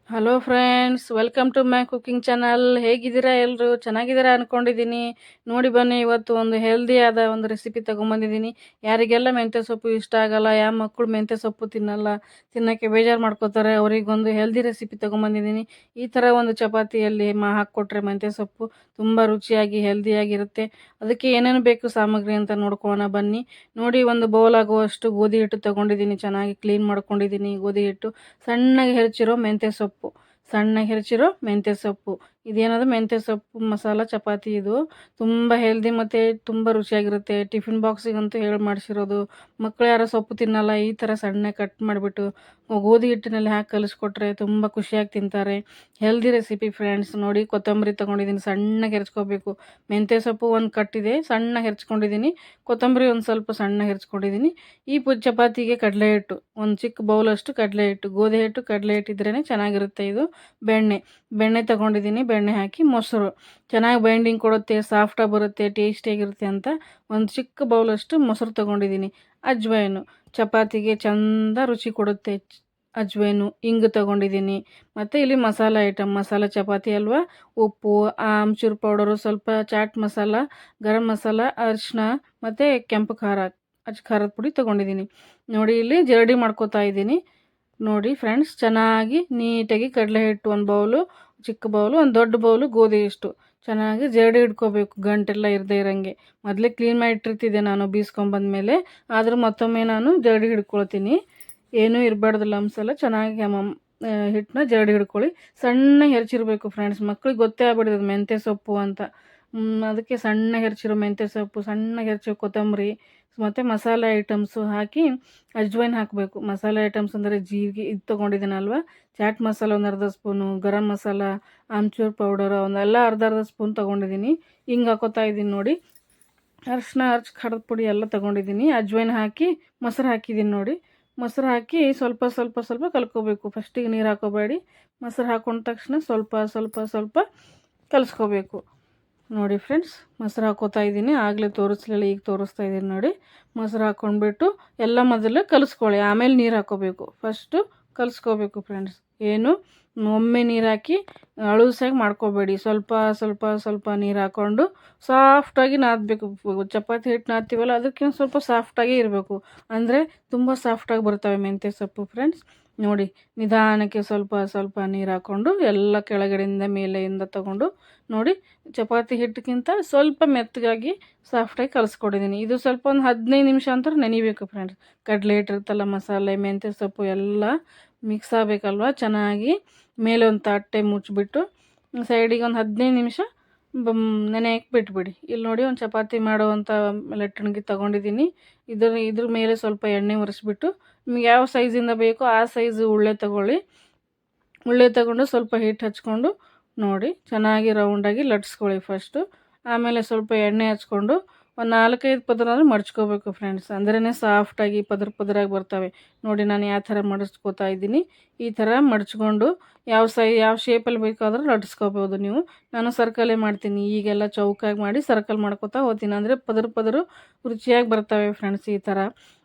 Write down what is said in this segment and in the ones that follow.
Hello friends, welcome to my cooking channel. ಹೇಗಿದ್ದೀರಾ ಎಲ್ಲರೂ? ಚೆನ್ನಾಗಿದ್ದೀರಾ ಅಂದ್ಕೊಂಡಿದ್ದೀನಿ. ನೋಡಿ ಬನ್ನಿ, ಇವತ್ತು ಒಂದು ಹೆಲ್ದಿಯಾದ ಒಂದು ರೆಸಿಪಿ ತೊಗೊಂಬಂದಿದ್ದೀನಿ. ಯಾರಿಗೆಲ್ಲ ಮೆಂತ್ಯ ಸೊಪ್ಪು ಇಷ್ಟ ಆಗಲ್ಲ, ಯಾವ ಮಕ್ಕಳು ಮೆಂತ್ಯ ಸೊಪ್ಪು ತಿನ್ನಲ್ಲ, ತಿನ್ನೋಕ್ಕೆ ಬೇಜಾರು ಮಾಡ್ಕೋತಾರೆ, ಅವರಿಗೊಂದು ಹೆಲ್ದಿ ರೆಸಿಪಿ ತೊಗೊಂಬಂದಿದ್ದೀನಿ. ಈ ಥರ ಒಂದು ಚಪಾತಿಯಲ್ಲಿ ಹಾಕ್ಕೊಟ್ರೆ ಮೆಂತ್ಯ ಸೊಪ್ಪು ತುಂಬ ರುಚಿಯಾಗಿ ಹೆಲ್ದಿಯಾಗಿರುತ್ತೆ. ಅದಕ್ಕೆ ಏನೇನು ಬೇಕು ಸಾಮಗ್ರಿ ಅಂತ ನೋಡ್ಕೊಳ್ಳೋಣ ಬನ್ನಿ. ನೋಡಿ, ಒಂದು ಬೌಲ್ ಆಗುವಷ್ಟು ಗೋಧಿ ಹಿಟ್ಟು ತೊಗೊಂಡಿದ್ದೀನಿ. ಚೆನ್ನಾಗಿ ಕ್ಲೀನ್ ಮಾಡ್ಕೊಂಡಿದ್ದೀನಿ. ಗೋಧಿ ಹಿಟ್ಟು, ಸಣ್ಣಗೆ ಹೆಚ್ಚಿರೋ ಮೆಂತ್ಯ ಸೊಪ್ಪು, ಸಣ್ಣಗೆ ಹೆಚ್ಚಿರೋ ಮೆಂತ್ಯ ಸೊಪ್ಪು. ಇದೇನದು ಮೆಂತ್ಯ ಸೊಪ್ಪು ಮಸಾಲ ಚಪಾತಿ. ಇದು ತುಂಬ ಹೆಲ್ದಿ ಮತ್ತು ತುಂಬ ರುಚಿಯಾಗಿರುತ್ತೆ. ಟಿಫಿನ್ ಬಾಕ್ಸಿಗಂತೂ ಹೇಳಿ ಮಾಡಿಸಿರೋದು. ಮಕ್ಕಳು ಯಾರೋ ಸೊಪ್ಪು ತಿನ್ನಲ್ಲ, ಈ ಥರ ಸಣ್ಣ ಕಟ್ ಮಾಡಿಬಿಟ್ಟು ಗೋಧಿ ಹಿಟ್ಟಿನಲ್ಲಿ ಹಾಕಿ ಕಲಿಸ್ಕೊಟ್ರೆ ತುಂಬ ಖುಷಿಯಾಗಿ ತಿಂತಾರೆ. Healthy recipe friends. ನೋಡಿ, ಕೊತ್ತಂಬರಿ ತೊಗೊಂಡಿದ್ದೀನಿ, ಸಣ್ಣಗೆ ಹೆರ್ಚ್ಕೋಬೇಕು. ಮೆಂತ್ಯ ಸೊಪ್ಪು ಒಂದು ಕಟ್ಟಿದೆ, ಸಣ್ಣ ಹೆರ್ಚ್ಕೊಂಡಿದ್ದೀನಿ. ಕೊತ್ತಂಬರಿ ಒಂದು ಸ್ವಲ್ಪ ಸಣ್ಣ ಹೆರ್ಚ್ಕೊಂಡಿದ್ದೀನಿ. ಈ ಚಪಾತಿಗೆ ಕಡಲೆ ಹಿಟ್ಟು, ಒಂದು ಚಿಕ್ಕ ಬೌಲಷ್ಟು ಕಡಲೆ ಹಿಟ್ಟು, ಗೋಧಿ ಹಿಟ್ಟು ಕಡಲೆ ಹಿಟ್ಟಿದ್ರೇ ಚೆನ್ನಾಗಿರುತ್ತೆ. ಇದು ಬೆಣ್ಣೆ ತೊಗೊಂಡಿದ್ದೀನಿ. ಬೆಣ್ಣೆ ಹಾಕಿ ಮೊಸರು, ಚೆನ್ನಾಗಿ ಬೈಂಡಿಂಗ್ ಕೊಡುತ್ತೆ, ಸಾಫ್ಟಾಗಿ ಬರುತ್ತೆ, ಟೇಸ್ಟಿಯಾಗಿರುತ್ತೆ ಅಂತ ಒಂದು ಚಿಕ್ಕ ಬೌಲಷ್ಟು ಮೊಸರು ತೊಗೊಂಡಿದ್ದೀನಿ. ಅಜ್ವೈನು, ಚಪಾತಿಗೆ ಚಂದ ರುಚಿ ಕೊಡುತ್ತೆ. ಅಜ್ವೈನು, ಇಂಗು ತೊಗೊಂಡಿದ್ದೀನಿ. ಮತ್ತು ಇಲ್ಲಿ ಮಸಾಲ ಐಟಮ್, ಮಸಾಲ ಚಪಾತಿ ಅಲ್ವಾ, ಉಪ್ಪು, ಆಮ್ಚೂರು ಪೌಡರು, ಸ್ವಲ್ಪ ಚಾಟ್ ಮಸಾಲ, ಗರಂ ಮಸಾಲ, ಅರಿಶಿನ ಮತ್ತು ಕೆಂಪು ಖಾರ, ಖಾರದ ಪುಡಿ ತೊಗೊಂಡಿದ್ದೀನಿ. ನೋಡಿ, ಇಲ್ಲಿ ಜರಡಿ ಮಾಡ್ಕೋತಾ ಇದ್ದೀನಿ. ನೋಡಿ ಫ್ರೆಂಡ್ಸ್, ಚೆನ್ನಾಗಿ ನೀಟಾಗಿ ಕಡಲೆ ಹಿಟ್ಟು ಒಂದು ಬೌಲು, ಚಿಕ್ಕ ಬೌಲು, ಒಂದು ದೊಡ್ಡ ಬೌಲು ಗೋಧಿ ಹಿಟ್ಟು ಚೆನ್ನಾಗಿ ಜರಡಿ ಹಿಡ್ಕೋಬೇಕು, ಗಂಟೆಲ್ಲ ಇರದೇ ಇರೋಂಗೆ. ಮೊದಲೇ ಕ್ಲೀನ್ ಮಾಡಿ ಇಟ್ಟಿರ್ತಿದ್ದೆ ನಾನು ಬೀಸ್ಕೊಂಬಂದ್ಮೇಲೆ, ಆದರೂ ಮತ್ತೊಮ್ಮೆ ನಾನು ಜರಡಿ ಹಿಡ್ಕೊಳ್ತೀನಿ. ಏನೂ ಇರಬಾರ್ದು ಲಮ್ಸ್ ಎಲ್ಲ. ಚೆನ್ನಾಗಿ ಹಿಟ್ಟನ್ನ ಜರಡಿ ಹಿಡ್ಕೊಳ್ಳಿ. ಸಣ್ಣ ಹೆರ್ಚಿರಬೇಕು ಫ್ರೆಂಡ್ಸ್. ಮಕ್ಳಿಗೆ ಗೊತ್ತೇ ಆಗ್ಬಿಡಿದೆ ಮೆಂತ್ಯ ಸೊಪ್ಪು ಅಂತ. ಅದಕ್ಕೆ ಸಣ್ಣ ಹೆರ್ಚಿರೋ ಮೆಂತ್ಯ ಸೊಪ್ಪು, ಸಣ್ಣ ಹೆರ್ಚಿರೋ ಕೊತ್ತಂಬರಿ ಮತ್ತು ಮಸಾಲೆ ಐಟಮ್ಸು ಹಾಕಿ ಅಜ್ವೈನ್ ಹಾಕಬೇಕು. ಮಸಾಲೆ ಐಟಮ್ಸ್ ಅಂದರೆ ಜೀರಿಗೆ ಇದು ತೊಗೊಂಡಿದ್ದೀನಲ್ವ, ಚಾಟ್ ಮಸಾಲ ಒಂದು ಅರ್ಧ ಸ್ಪೂನು, ಗರಂ ಮಸಾಲ, ಆಮ್ಚೂರ್ ಪೌಡರ್ ಒಂದೆಲ್ಲ ಅರ್ಧ ಸ್ಪೂನ್ ತೊಗೊಂಡಿದ್ದೀನಿ. ಹಿಂಗೆ ಹಾಕೋತಾ ಇದ್ದೀನಿ ನೋಡಿ. ಅರಿಶಿನ, ಖಾರದ ಪುಡಿ ಎಲ್ಲ ತೊಗೊಂಡಿದ್ದೀನಿ. ಅಜ್ವೈನ್ ಹಾಕಿ ಮೊಸರು ಹಾಕಿದ್ದೀನಿ ನೋಡಿ. ಮೊಸರು ಹಾಕಿ ಸ್ವಲ್ಪ ಸ್ವಲ್ಪ ಸ್ವಲ್ಪ ಕಲ್ಕೋಬೇಕು. ಫಸ್ಟಿಗೆ ನೀರು ಹಾಕೋಬೇಡಿ. ಮೊಸರು ಹಾಕೊಂಡ ತಕ್ಷಣ ಸ್ವಲ್ಪ ಸ್ವಲ್ಪ ಸ್ವಲ್ಪ ಕಲಿಸ್ಕೋಬೇಕು. ನೋಡಿ ಫ್ರೆಂಡ್ಸ್, ಮೊಸರು ಹಾಕೋತಾ ಇದ್ದೀನಿ. ಆಗಲೇ ತೋರಿಸ್ಲಿಲ್ಲ, ಈಗ ತೋರಿಸ್ತಾ ಇದ್ದೀನಿ ನೋಡಿ. ಮೊಸರು ಹಾಕ್ಕೊಂಡ್ಬಿಟ್ಟು ಎಲ್ಲ ಮೊದಲು ಕಲಿಸ್ಕೊಳ್ಳಿ, ಆಮೇಲೆ ನೀರು ಹಾಕೋಬೇಕು. ಫಸ್ಟು ಕಲಿಸ್ಕೋಬೇಕು ಫ್ರೆಂಡ್ಸ್. ಏನು ಒಮ್ಮೆ ನೀರು ಹಾಕಿ ಅಳುಸಾಗಿ ಮಾಡ್ಕೋಬೇಡಿ. ಸ್ವಲ್ಪ ಸ್ವಲ್ಪ ಸ್ವಲ್ಪ ನೀರು ಹಾಕ್ಕೊಂಡು ಸಾಫ್ಟಾಗಿ ನಾದಬೇಕು. ಚಪಾತಿ ಹಿಟ್ಟು ನಾದ್ತೀವಲ್ಲ, ಅದಕ್ಕಿಂತ ಸ್ವಲ್ಪ ಸಾಫ್ಟಾಗಿ ಇರಬೇಕು. ಅಂದರೆ ತುಂಬ ಸಾಫ್ಟಾಗಿ ಬರ್ತವೆ ಮೆಂತ್ಯ ಸೊಪ್ಪು ಫ್ರೆಂಡ್ಸ್. ನೋಡಿ, ನಿಧಾನಕ್ಕೆ ಸ್ವಲ್ಪ ಸ್ವಲ್ಪ ನೀರು ಹಾಕ್ಕೊಂಡು ಎಲ್ಲ ಕೆಳಗಡೆಯಿಂದ ಮೇಲೆಯಿಂದ ತಗೊಂಡು ನೋಡಿ, ಚಪಾತಿ ಹಿಟ್ಟಕ್ಕಿಂತ ಸ್ವಲ್ಪ ಮೆತ್ತಗಾಗಿ ಸಾಫ್ಟಾಗಿ ಕಲಿಸ್ಕೊಡಿದ್ದೀನಿ. ಇದು ಸ್ವಲ್ಪ ಒಂದು 15 ನಿಮಿಷ ಅಂತ ನೆನಿಬೇಕು ಫ್ರೆಂಡ್ಸ್. ಕಡಲೆ ಹಿಟ್ಟಿರುತ್ತಲ್ಲ, ಮಸಾಲೆ, ಮೆಂತ್ಯ ಸೊಪ್ಪು ಎಲ್ಲ ಮಿಕ್ಸ್ ಆಗಬೇಕಲ್ವ ಚೆನ್ನಾಗಿ. ಮೇಲೆ ಒಂದು ತಟ್ಟೆ ಮುಚ್ಚಿಬಿಟ್ಟು ಸೈಡಿಗೆ ಒಂದು 15 ನಿಮಿಷ ನೆನೆಯಕ್ಕೆ ಬಿಟ್ಬಿಡಿ. ಇಲ್ಲಿ ನೋಡಿ, ಒಂದು ಚಪಾತಿ ಮಾಡುವಂಥ ಲಟ್ಟಣಿಗೆ ತೊಗೊಂಡಿದ್ದೀನಿ. ಇದ್ರ ಮೇಲೆ ಸ್ವಲ್ಪ ಎಣ್ಣೆ ಒರೆಸ್ಬಿಟ್ಟು ನಿಮ್ಗೆ ಯಾವ ಸೈಜಿಂದ ಬೇಕೋ ಆ ಸೈಜು ಉಳ್ಳೆ ತೊಗೊಳ್ಳಿ. ಉಳ್ಳೆ ತೊಗೊಂಡು ಸ್ವಲ್ಪ ಹಿಟ್ಟು ಹಚ್ಕೊಂಡು ನೋಡಿ ಚೆನ್ನಾಗಿ ರೌಂಡಾಗಿ ಲಟ್ಸ್ಕೊಳ್ಳಿ ಫಸ್ಟು. ಆಮೇಲೆ ಸ್ವಲ್ಪ ಎಣ್ಣೆ ಹಚ್ಕೊಂಡು ಒಂದು 4-5 ಪದರಾದ್ರೂ ಮಡ್ಚ್ಕೋಬೇಕು ಫ್ರೆಂಡ್ಸ್. ಅಂದ್ರೇ ಸಾಫ್ಟಾಗಿ ಪದರಾಗಿ ಬರ್ತವೆ. ನೋಡಿ, ನಾನು ಯಾವ ಥರ ಮಡಚ್ಕೋತಾ ಇದ್ದೀನಿ. ಈ ಥರ ಮಡ್ಚ್ಕೊಂಡು ಯಾವ ಶೇಪಲ್ಲಿ ಬೇಕಾದರೂ ಲಟ್ಸ್ಕೋಬೋದು ನೀವು. ನಾನು ಸರ್ಕಲೇ ಮಾಡ್ತೀನಿ. ಈಗೆಲ್ಲ ಚೌಕಾಗಿ ಮಾಡಿ ಸರ್ಕಲ್ ಮಾಡ್ಕೋತಾ ಹೋಗ್ತೀನಿ. ಅಂದರೆ ಪದರು ರುಚಿಯಾಗಿ ಬರ್ತವೆ ಫ್ರೆಂಡ್ಸ್. ಈ ಥರ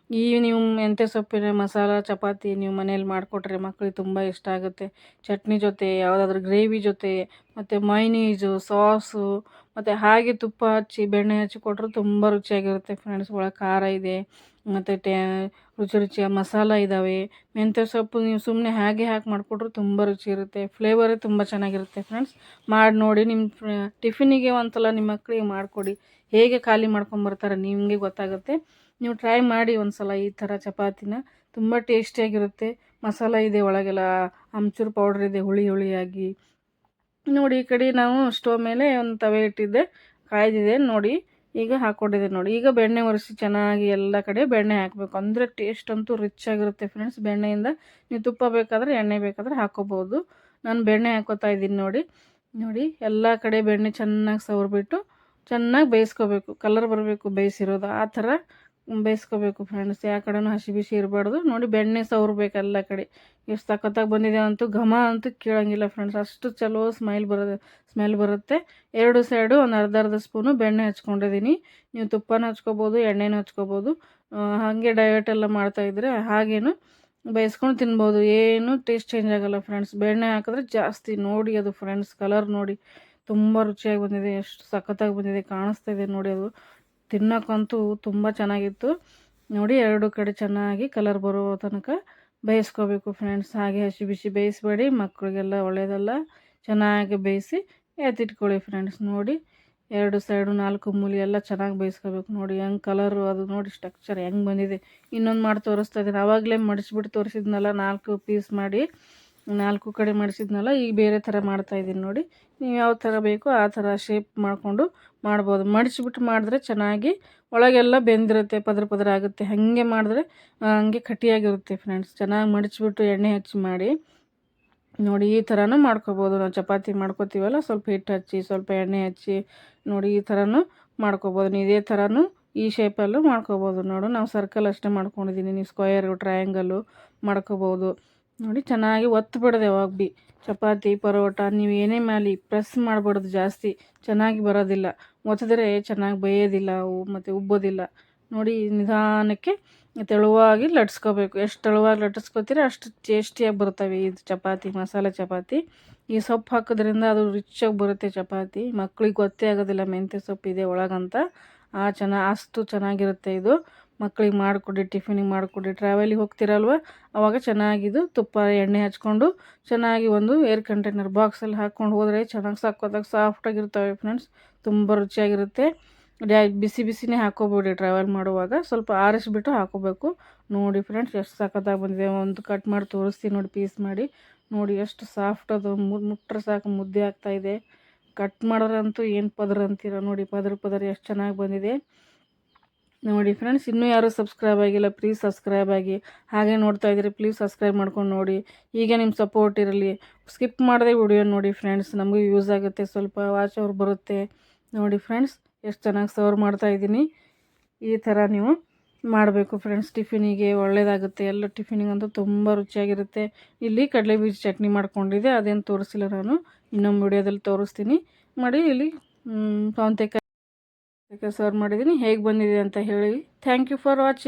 ನೀವು ಮೆಂತ್ಯ ಸೊಪ್ಪಿನ ಮಸಾಲ ಚಪಾತಿ ನೀವು ಮನೇಲಿ ಮಾಡಿಕೊಟ್ರೆ ಮಕ್ಕಳಿಗೆ ತುಂಬ ಇಷ್ಟ ಆಗುತ್ತೆ. ಚಟ್ನಿ ಜೊತೆ, ಯಾವುದಾದ್ರೂ ಗ್ರೇವಿ ಜೊತೆ, ಮತ್ತು ಮೈನೀಸು, ಸಾಸು, ಮತ್ತು ಹಾಗೆ ತುಪ್ಪ ಹಚ್ಚಿ ಬೆಣ್ಣೆ ಹಚ್ಚಿ ಕೊಟ್ಟರು ತುಂಬ ರುಚಿಯಾಗಿರುತ್ತೆ ಫ್ರೆಂಡ್ಸ್. ಒಳಗೆ ಖಾರ ಇದೆ, ಮತ್ತು ರುಚಿಯ ಮಸಾಲ ಇದ್ದಾವೆ. ಮೆಂತ್ಯ ಸೊಪ್ಪು ನೀವು ಸುಮ್ಮನೆ ಹಾಗೆ ಹಾಕಿ ಮಾಡಿಕೊಟ್ರು ತುಂಬ ರುಚಿ ಇರುತ್ತೆ. ಫ್ಲೇವರೇ ತುಂಬ ಚೆನ್ನಾಗಿರುತ್ತೆ ಫ್ರೆಂಡ್ಸ್. ಮಾಡಿ ನೋಡಿ, ನಿಮ್ಮ ಟಿಫಿನಿಗೆ ಒಂದ್ಸಲ ನಿಮ್ಮ ಮಕ್ಕಳಿಗೆ ಮಾಡಿಕೊಡಿ. ಹೇಗೆ ಖಾಲಿ ಮಾಡ್ಕೊಂಬರ್ತಾರೆ ನಿಮಗೆ ಗೊತ್ತಾಗುತ್ತೆ. ನೀವು ಟ್ರೈ ಮಾಡಿ ಒಂದು ಸಲ ಈ ಥರ ಚಪಾತಿನ. ತುಂಬ ಟೇಸ್ಟಿಯಾಗಿರುತ್ತೆ. ಮಸಾಲ ಇದೆ ಒಳಗೆಲ್ಲ, ಆಮ್ಚೂರು ಪೌಡ್ರ್ ಇದೆ ಹುಳಿಯಾಗಿ. ನೋಡಿ, ಈ ಕಡೆ ನಾವು ಸ್ಟವ್ ಮೇಲೆ ಒಂದು ತವೆ ಇಟ್ಟಿದ್ದೆ, ಕಾಯ್ದಿದೆ ನೋಡಿ. ಈಗ ಹಾಕ್ಕೊಂಡಿದ್ದೆ ನೋಡಿ. ಈಗ ಬೆಣ್ಣೆ ಒರೆಸಿ ಚೆನ್ನಾಗಿ ಎಲ್ಲ ಕಡೆ ಬೆಣ್ಣೆ ಹಾಕಬೇಕು. ಅಂದರೆ ಟೇಸ್ಟ್ ಅಂತೂ ರಿಚ್ ಆಗಿರುತ್ತೆ ಫ್ರೆಂಡ್ಸ್ ಬೆಣ್ಣೆಯಿಂದ. ನೀವು ತುಪ್ಪ ಬೇಕಾದರೆ, ಎಣ್ಣೆ ಬೇಕಾದರೆ ಹಾಕ್ಕೋಬೋದು. ನಾನು ಬೆಣ್ಣೆ ಹಾಕ್ಕೋತಾ ಇದ್ದೀನಿ ನೋಡಿ. ಎಲ್ಲ ಕಡೆ ಬೆಣ್ಣೆ ಚೆನ್ನಾಗಿ ಸವರ್ಬಿಟ್ಟು ಚೆನ್ನಾಗಿ ಬೇಯಿಸ್ಕೋಬೇಕು. ಕಲರ್ ಬರಬೇಕು ಬೇಯಿಸಿರೋದು, ಆ ಥರ ಬೇಯಿಸ್ಕೋಬೇಕು ಫ್ರೆಂಡ್ಸ್. ಯಾವ ಕಡೆನೂ ಹಸಿ ಬಿಸಿ ಇರಬಾರ್ದು. ನೋಡಿ, ಬೆಣ್ಣೆ ಸವರ್ಬೇಕು ಎಲ್ಲ ಕಡೆ. ಎಷ್ಟು ಸಖತ್ತಾಗಿ ಬಂದಿದೆ ಅಂತೂ, ಘಮ ಅಂತೂ ಕೇಳೋಂಗಿಲ್ಲ ಫ್ರೆಂಡ್ಸ್. ಅಷ್ಟು ಚಲೋ ಸ್ಮೆಲ್ ಬರುತ್ತೆ. ಎರಡು ಸೈಡು ಒಂದು ಅರ್ಧ ಸ್ಪೂನು ಬೆಣ್ಣೆ ಹಚ್ಕೊಂಡಿದ್ದೀನಿ. ನೀವು ತುಪ್ಪನೂ ಹಚ್ಕೋಬೋದು, ಎಣ್ಣೆನೂ ಹಚ್ಕೋಬೋದು. ಹಾಗೆ ಡಯಟ್ ಎಲ್ಲ ಮಾಡ್ತಾಯಿದ್ರೆ ಹಾಗೇನು ಬೇಯಿಸ್ಕೊಂಡು ತಿನ್ಬೋದು, ಏನು ಟೇಸ್ಟ್ ಚೇಂಜ್ ಆಗೋಲ್ಲ ಫ್ರೆಂಡ್ಸ್. ಬೆಣ್ಣೆ ಹಾಕಿದ್ರೆ ಜಾಸ್ತಿ ನೋಡಿ ಅದು ಫ್ರೆಂಡ್ಸ್, ಕಲರ್ ನೋಡಿ ತುಂಬ ರುಚಿಯಾಗಿ ಬಂದಿದೆ, ಎಷ್ಟು ಸಖತ್ತಾಗಿ ಬಂದಿದೆ, ಕಾಣಿಸ್ತಾ ಇದೆ ನೋಡಿ. ಅದು ತಿನ್ನೋಕ್ಕಂತೂ ತುಂಬ ಚೆನ್ನಾಗಿತ್ತು ನೋಡಿ. ಎರಡು ಕಡೆ ಚೆನ್ನಾಗಿ ಕಲರ್ ಬರೋ ತನಕ ಬೇಯಿಸ್ಕೋಬೇಕು ಫ್ರೆಂಡ್ಸ್. ಹಾಗೆ ಹಸಿ ಬಿಸಿ ಬೇಯಿಸ್ಬೇಡಿ, ಮಕ್ಕಳಿಗೆಲ್ಲ ಒಳ್ಳೆಯದಲ್ಲ. ಚೆನ್ನಾಗಿ ಬೇಯಿಸಿ ಎತ್ತಿಟ್ಕೊಳ್ಳಿ ಫ್ರೆಂಡ್ಸ್. ನೋಡಿ ಎರಡು ಸೈಡು 4 ಮೂಲೆ ಎಲ್ಲ ಚೆನ್ನಾಗಿ ಬೇಯಿಸ್ಕೋಬೇಕು. ನೋಡಿ ಹೆಂಗೆ ಕಲರು ಅದು ನೋಡಿ ಸ್ಟ್ರಕ್ಚರ್ ಹೆಂಗೆ ಬಂದಿದೆ. ಇನ್ನೊಂದು ಮಾಡಿ ತೋರಿಸ್ತಾ ಇದ್ದೀನಿ, ಆವಾಗಲೇ ಮಡಿಸ್ಬಿಟ್ಟು ತೋರಿಸಿದ್ನಲ್ಲ, 4 ಪೀಸ್ ಮಾಡಿ 4 ಕಡೆ ಮಡಿಸಿದ್ನಲ್ಲ. ಈಗ ಬೇರೆ ಥರ ಮಾಡ್ತಾಯಿದ್ದೀನಿ ನೋಡಿ. ನೀವು ಯಾವ ಥರ ಬೇಕೋ ಆ ಥರ ಶೇಪ್ ಮಾಡಿಕೊಂಡು ಮಾಡ್ಬೋದು. ಮಡಿಸ್ಬಿಟ್ಟು ಮಾಡಿದ್ರೆ ಚೆನ್ನಾಗಿ ಒಳಗೆಲ್ಲ ಬೆಂದಿರುತ್ತೆ, ಪದರ ಪದರ ಆಗುತ್ತೆ. ಹಾಗೆ ಮಾಡಿದ್ರೆ ಹಂಗೆ ಕಟ್ಟಿಯಾಗಿರುತ್ತೆ ಫ್ರೆಂಡ್ಸ್. ಚೆನ್ನಾಗಿ ಮಡಿಸ್ಬಿಟ್ಟು ಎಣ್ಣೆ ಹಚ್ಚಿ ಮಾಡಿ ನೋಡಿ. ಈ ಥರನೂ ಮಾಡ್ಕೊಬೋದು. ನಾವು ಚಪಾತಿ ಮಾಡ್ಕೊತೀವಲ್ಲ, ಸ್ವಲ್ಪ ಹಿಟ್ಟು ಹಚ್ಚಿ ಸ್ವಲ್ಪ ಎಣ್ಣೆ ಹಚ್ಚಿ ನೋಡಿ ಈ ಥರನೂ ಮಾಡ್ಕೊಬೋದು. ನೀವು ಇದೇ ಥರನೂ ಈ ಶೇಪಲ್ಲೂ ಮಾಡ್ಕೊಬೋದು. ನೋಡು, ನಾವು ಸರ್ಕಲ್ ಅಷ್ಟೇ ಮಾಡ್ಕೊಂಡಿದ್ದೀನಿ, ನೀವು ಸ್ಕ್ವಯರು ಟ್ರಯಾಂಗಲ್ಲು ಮಾಡ್ಕೊಬೋದು ನೋಡಿ. ಚೆನ್ನಾಗಿ ಒತ್ತುಬಿಡದೆ ಯಾವಾಗ ಭೀ ಚಪಾತಿ ಪರೋಟ ನೀವು ಏನೇ ಮಾಡಲಿ ಪ್ರೆಸ್ ಮಾಡಬಾರ್ದು, ಜಾಸ್ತಿ ಚೆನ್ನಾಗಿ ಬರೋದಿಲ್ಲ. ಒತ್ತಿದ್ರೆ ಚೆನ್ನಾಗಿ ಬೇಯೋದಿಲ್ಲ ಅವು, ಮತ್ತು ಉಬ್ಬೋದಿಲ್ಲ ನೋಡಿ. ನಿಧಾನಕ್ಕೆ ತೆಳುವಾಗಿ ಲಟ್ಸ್ಕೋಬೇಕು. ಎಷ್ಟು ತೆಳುವಾಗಿ ಲಟ್ಟಿಸ್ಕೋತೀರ ಅಷ್ಟು ಟೇಸ್ಟಿಯಾಗಿ ಬರ್ತವೆ ಇದು ಚಪಾತಿ, ಮಸಾಲೆ ಚಪಾತಿ. ಈ ಸೊಪ್ಪು ಹಾಕೋದ್ರಿಂದ ಅದು ರಿಚಾಗಿ ಬರುತ್ತೆ ಚಪಾತಿ. ಮಕ್ಳಿಗೆ ಗೊತ್ತೇ ಆಗೋದಿಲ್ಲ ಮೆಂತ್ಯ ಸೊಪ್ಪು ಇದೆ ಒಳಗಂತ. ಅಷ್ಟು ಚೆನ್ನಾಗಿರುತ್ತೆ ಇದು. ಮಕ್ಳಿಗೆ ಮಾಡಿಕೊಡಿ, ಟಿಫಿನಿಗೆ ಮಾಡಿಕೊಡಿ. ಟ್ರಾವೆಲಿಗೆ ಹೋಗ್ತಿರಲ್ವ ಆವಾಗ ಚೆನ್ನಾಗಿದು ತುಪ್ಪ ಎಣ್ಣೆ ಹಚ್ಕೊಂಡು ಚೆನ್ನಾಗಿ ಒಂದು ಏರ್ ಕಂಟೈನರ್ ಬಾಕ್ಸಲ್ಲಿ ಹಾಕ್ಕೊಂಡು ಹೋದರೆ ಚೆನ್ನಾಗಿ ಸಕ್ಕತ್ತಾಗಿ ಸಾಫ್ಟಾಗಿರ್ತವೆ ಫ್ರೆಂಡ್ಸ್. ತುಂಬ ರುಚಿಯಾಗಿರುತ್ತೆ. ಬಿಸಿ ಬಿಸಿನೇ ಹಾಕ್ಕೋಬೇಡಿ ಟ್ರಾವೆಲ್ ಮಾಡುವಾಗ, ಸ್ವಲ್ಪ ಆರಿಸ್ಬಿಟ್ಟು ಹಾಕೋಬೇಕು. ನೋಡಿ ಫ್ರೆಂಡ್ಸ್ ಎಷ್ಟು ಸಖತ್ತಾಗಿ ಬಂದಿದೆ. ಒಂದು ಕಟ್ ಮಾಡಿ ತೋರಿಸ್ತೀನಿ ನೋಡಿ, ಪೀಸ್ ಮಾಡಿ ನೋಡಿ ಎಷ್ಟು ಸಾಫ್ಟ್ ಅದು. ಮುಟ್ರೆ ಸಾಕು ಮುದ್ದೆ ಆಗ್ತಾಯಿದೆ. ಕಟ್ ಮಾಡೋರಂತೂ ಏನು ಪದರ ಅಂತೀರ ನೋಡಿ, ಪದರ ಪದರ ಎಷ್ಟು ಚೆನ್ನಾಗಿ ಬಂದಿದೆ ನೋಡಿ ಫ್ರೆಂಡ್ಸ್. ಇನ್ನೂ ಯಾರೂ ಸಬ್ಸ್ಕ್ರೈಬ್ ಆಗಿಲ್ಲ, ಪ್ಲೀಸ್ ಸಬ್ಸ್ಕ್ರೈಬ್ ಆಗಿ. ಹಾಗೆ ನೋಡ್ತಾ ಇದ್ದೀರಿ, ಪ್ಲೀಸ್ ಸಬ್ಸ್ಕ್ರೈಬ್ ಮಾಡ್ಕೊಂಡು ನೋಡಿ. ಹೀಗೆ ನಿಮ್ಮ ಸಪೋರ್ಟ್ ಇರಲಿ. ಸ್ಕಿಪ್ ಮಾಡದೆ ವಿಡಿಯೋ ನೋಡಿ ಫ್ರೆಂಡ್ಸ್, ನಮಗೂ ಯೂಸ್ ಆಗುತ್ತೆ, ಸ್ವಲ್ಪ ವಾಚ್ ಅವ್ರು ಬರುತ್ತೆ ನೋಡಿ ಫ್ರೆಂಡ್ಸ್. ಎಷ್ಟು ಚೆನ್ನಾಗಿ ಸರ್ವ್ ಮಾಡ್ತಾಯಿದ್ದೀನಿ. ಈ ಥರ ನೀವು ಮಾಡಬೇಕು ಫ್ರೆಂಡ್ಸ್, ಟಿಫಿನಿಗೆ ಒಳ್ಳೆಯದಾಗುತ್ತೆ. ಎಲ್ಲ ಟಿಫಿನಿಗಂತೂ ತುಂಬ ರುಚಿಯಾಗಿರುತ್ತೆ. ಇಲ್ಲಿ ಕಡಲೆ ಬೀಜ ಚಟ್ನಿ ಮಾಡ್ಕೊಂಡಿದ್ದೆ, ಅದೇನು ತೋರಿಸಿಲ್ಲ ನಾನು, ಇನ್ನೊಂದು ವಿಡಿಯೋದಲ್ಲಿ ತೋರಿಸ್ತೀನಿ. ಮಾಡಿ ಇಲ್ಲಿ ಸೌತೆಕಾಯಿ ಸರ್ವ್ ಮಾಡಿದ್ದೀನಿ. ಹೇಗೆ ಬಂದಿದೆ ಅಂತ ಹೇಳಿ. Thank you for watching.